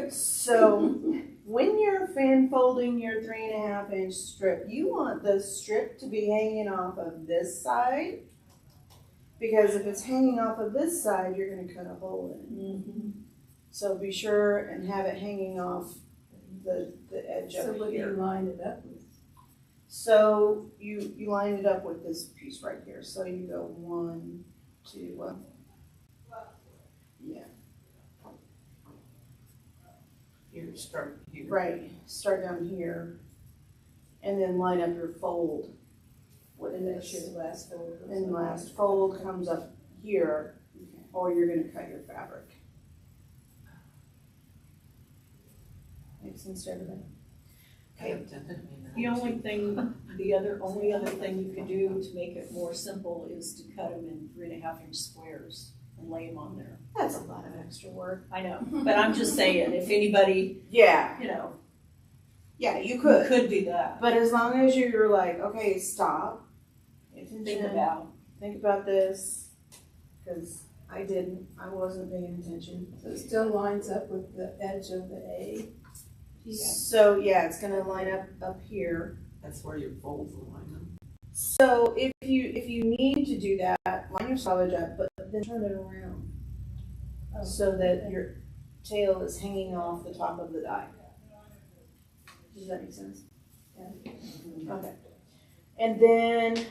So when you're fan folding your 3.5 inch strip, you want the strip to be hanging off of this side. Because if it's hanging off of this side, you're gonna cut a hole in it. Mm-hmm. So be sure and have it hanging off the edge So of what do you here. line it up with? So you line it up with this piece right here. So you go 1, 2, yeah. Here, start here. Right, start down here, and then line up your fold with And make this. sure the last fold goes And up. last fold comes up here, Okay. or you're gonna cut your fabric. Make sense to everybody? I have done it in The only only other thing you could do to make it more simple is to cut them in 3.5 inch squares and lay them on there. That's a lot of extra work. I know, but I'm just saying, if anybody, Yeah, you know, yeah, you you could. could do that. But as long as you're like, okay, stop, pay attention, Think about, think about this, because I wasn't paying attention. So it still lines up with the edge of the A. So yeah, it's gonna line up here. That's where your folds will line up. So if you need to do that, line your selvage up, but then turn it around so that your tail is hanging off the top of the die. Does that make sense? Yeah. Okay. And then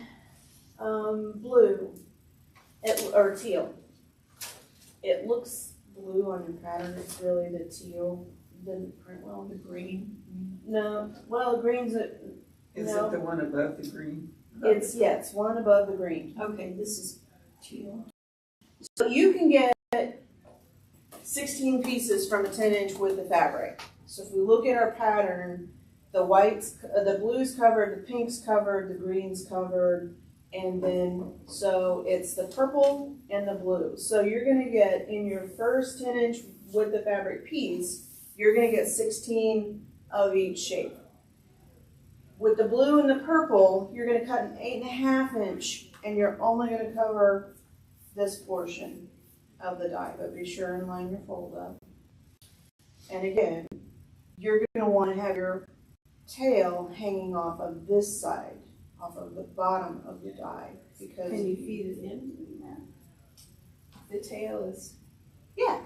blue or teal. It looks blue on your pattern. It's really the teal. Didn't print well. the green. No. Well, the green's Is no. it the one above the green? It's one above the green. Okay, this is teal. So you can get 16 pieces from a 10-inch width of fabric. So if we look at our pattern, the whites, the blues covered, the pinks covered, the greens covered, and then so it's the purple and the blue. So you're gonna get in your first 10-inch width of fabric piece, you're gonna get 16 of each shape. With the blue and the purple, you're gonna cut an 8.5 inch, and you're only gonna cover this portion of the die, but be sure and line your fold up. And again, you're gonna wanna have your tail hanging off of this side, off of the bottom of the die, because Can you feed it in that? The tail is, yeah,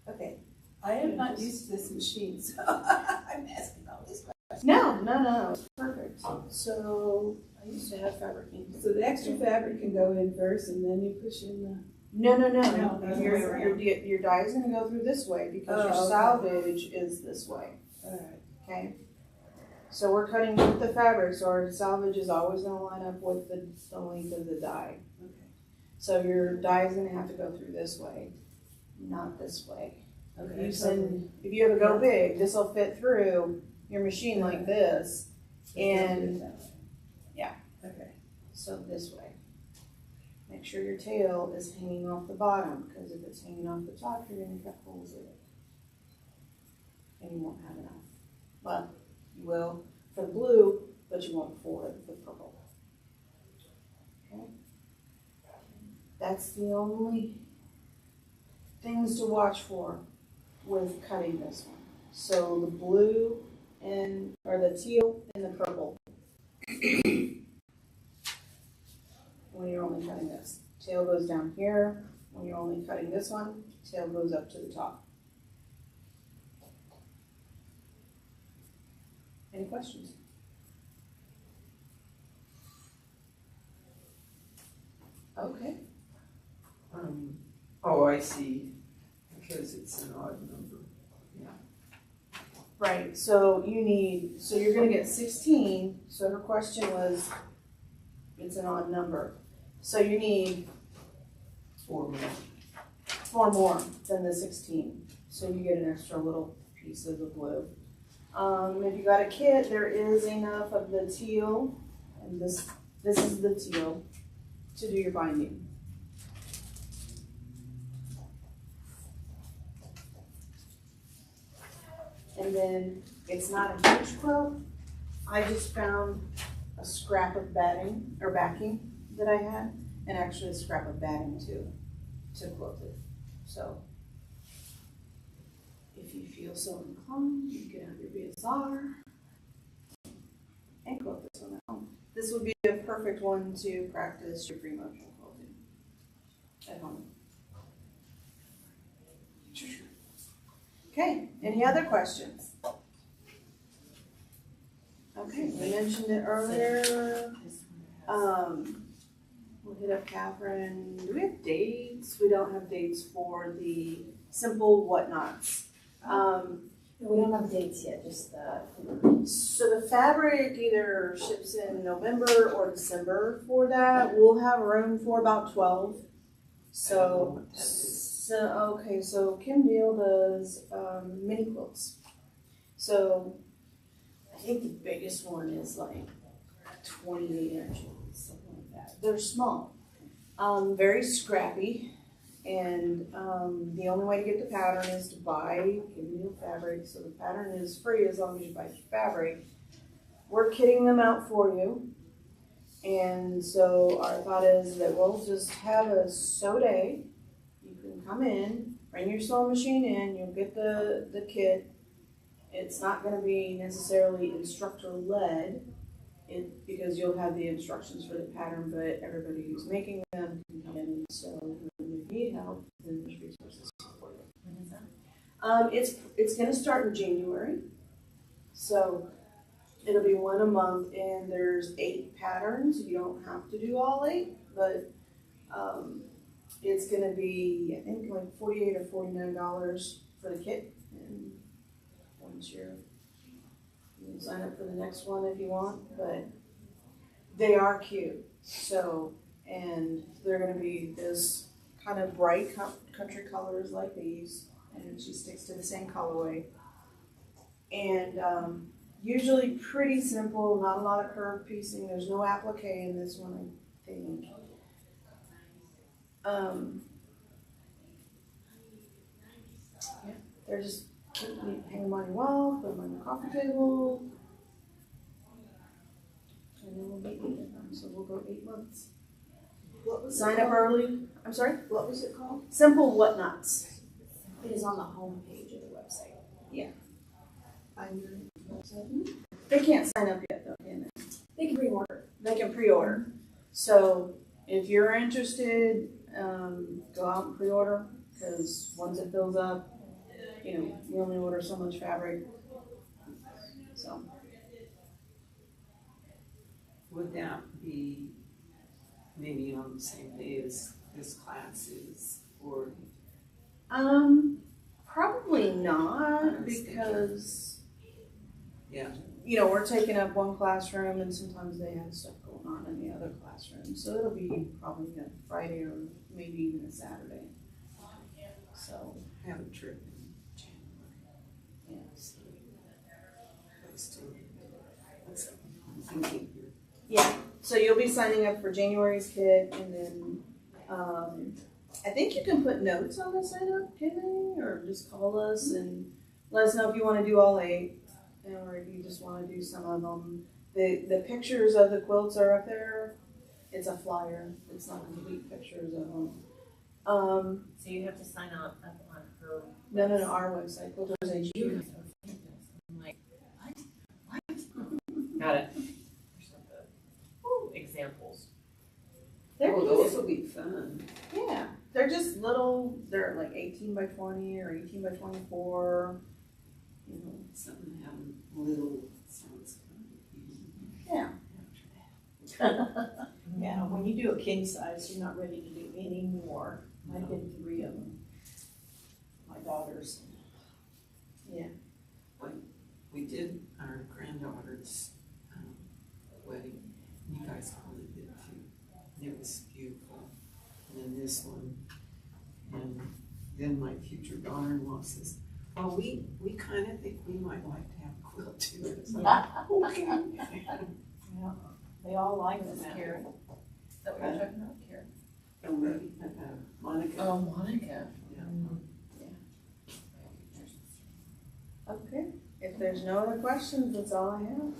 okay. I am not used to this machine, so I'm asking all these questions. no, it's perfect. So I used to have fabric ink. So the extra fabric can go in first and then you push in the, No. No, the other way Your die is gonna go through this way because your Oh, okay. salvage is this way, alright. okay? So we're cutting with the fabric, so our salvage is always gonna line up with the length of the die. Okay. So your die is gonna have to go through this way, not this way. Okay. If you ever go big, this will fit through your machine like this, and yeah. Okay. so this way. Make sure your tail is hanging off the bottom, because if it's hanging off the top, you're gonna cut holes in it. And you won't have enough. Well, you will for the blue, but you won't for the purple. Okay? That's the only things to watch for with cutting this one. So the blue or the teal and the purple. When you're only cutting this. Tail goes down here. When you're only cutting this one, tail goes up to the top. Any questions? Okay. Oh, I see, because it's an odd number. Right, so you're gonna get 16, so her question was, it's an odd number. So you need 4 more. 4 more than the 16, so you get an extra little piece of the blue. If you got a kit, there is enough of the teal, and this is the teal, to do your binding. And then it's not a huge quilt. I just found a scrap of batting or backing that I had, and actually a scrap of batting too, to quilt it. So if you feel so inclined, you can have your BSR and quilt this one at home. This would be a perfect one to practice your free motion quilting at home. Okay, any other questions? Okay, we mentioned it earlier. We'll hit up Catherine. Do we have dates? We don't have dates for the simple whatnots. We don't have dates yet, just So the fabric either ships in November or December for that. We'll have room for about 12. So Kim Deal does mini quilts. So I think the biggest one is like 28 inches, something like that. They're small, very scrappy. And the only way to get the pattern is to buy Kim Deal fabric. So the pattern is free as long as you buy the fabric. We're kitting them out for you. And so our thought is that we'll just have a sew day. You can come in, bring your sewing machine in, you'll get the kit. It's not going to be necessarily instructor led because you'll have the instructions for the pattern, but everybody who's making them can come in and sew. When you need help, then there's resources for you. when is that? It's going to start in January. So it'll be one a month, and there's 8 patterns. You don't have to do all 8, but it's going to be, I think, like $48 or $49 for the kit. And once you can sign up for the next one if you want, but they are cute. So, and they're going to be this kind of bright country colors like these, and she sticks to the same colorway. And usually pretty simple, not a lot of curved piecing. There's no applique in this one, I think. Yeah, they're just hang them on your wall, put them on your coffee table, and then we'll make 8 of them. So we'll go 8 months. What was Sign up early. I'm sorry? What was it called? Simple whatnots. It is on the home page of the website. Find your website. They can't sign up yet though, can they? They can pre-order. They can pre-order. So if you're interested, go out and pre-order, because once it fills up, you only order so much fabric. So Would that be maybe on the same day as this class is, or? probably not, I was because Yeah. we're taking up one classroom, and sometimes they have stuff going on in the other classroom. So it'll be probably a Friday or maybe even a Saturday. So I have a trip in January. yeah. So I still, I'm thinking here. Yeah, so you'll be signing up for January's kit, and then I think you can put notes on the sign up, can they? Or just call us and let us know if you want to do all 8, or if you just want to do some of them. The pictures of the quilts are up there. It's a flyer. It's not complete pictures of them. So you have to sign up on her. No, our website, Quilters HQ. I'm like, what? Got it. Examples. They're Oh, cute. those will be fun. Yeah, they're just little. They're like 18 by 20 or 18 by 24. Something having little sounds fun. Yeah. Yeah, when you do a king size, you're not ready to do any more. I did 3 of them. My daughters. We did our granddaughter's wedding. You guys probably did too. And it was beautiful. And then this one. And then my future daughter-in-law says, well, we kind of think we might like to have a quilt too. And it's like, okay. Yeah, they all like them. Karen. Is that what you're talking about, Karen? And maybe, Monica. Oh, Monica. Yeah. Okay. If there's no other questions, that's all I have.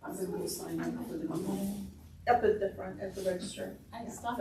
I'm going to sign up for the meeting. Up at the front, at the register. I stopped.